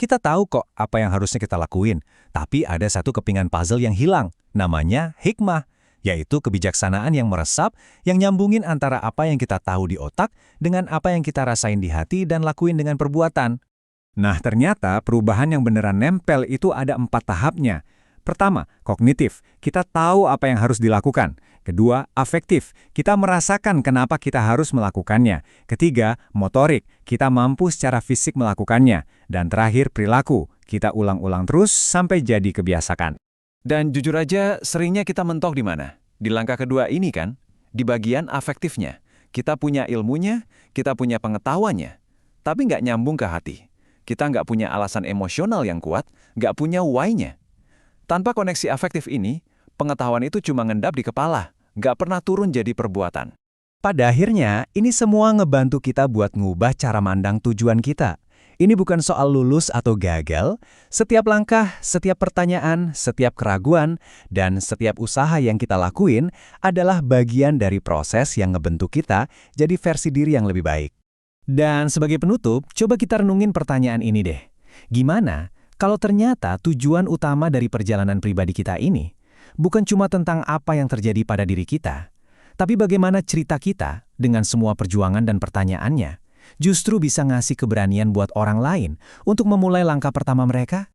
Kita tahu kok apa yang harusnya kita lakuin, tapi ada satu kepingan puzzle yang hilang, namanya hikmah, yaitu kebijaksanaan yang meresap, yang nyambungin antara apa yang kita tahu di otak dengan apa yang kita rasain di hati dan lakuin dengan perbuatan. Nah, ternyata perubahan yang beneran nempel itu ada 4 tahapnya. Pertama, kognitif, kita tahu apa yang harus dilakukan. Kedua, afektif, kita merasakan kenapa kita harus melakukannya. Ketiga, motorik, kita mampu secara fisik melakukannya. Dan terakhir, perilaku, kita ulang-ulang terus sampai jadi kebiasaan. Dan jujur aja, seringnya kita mentok di mana? Di langkah kedua ini kan? Di bagian afektifnya. Kita punya ilmunya, kita punya pengetahuannya, tapi nggak nyambung ke hati. Kita nggak punya alasan emosional yang kuat, nggak punya why-nya. Tanpa koneksi afektif ini, pengetahuan itu cuma ngendap di kepala, nggak pernah turun jadi perbuatan. Pada akhirnya, ini semua ngebantu kita buat ngubah cara mandang tujuan kita. Ini bukan soal lulus atau gagal. Setiap langkah, setiap pertanyaan, setiap keraguan, dan setiap usaha yang kita lakuin adalah bagian dari proses yang ngebentuk kita jadi versi diri yang lebih baik. Dan sebagai penutup, coba kita renungin pertanyaan ini deh. Gimana kalau ternyata tujuan utama dari perjalanan pribadi kita ini bukan cuma tentang apa yang terjadi pada diri kita, tapi bagaimana cerita kita dengan semua perjuangan dan pertanyaannya justru bisa ngasih keberanian buat orang lain untuk memulai langkah pertama mereka?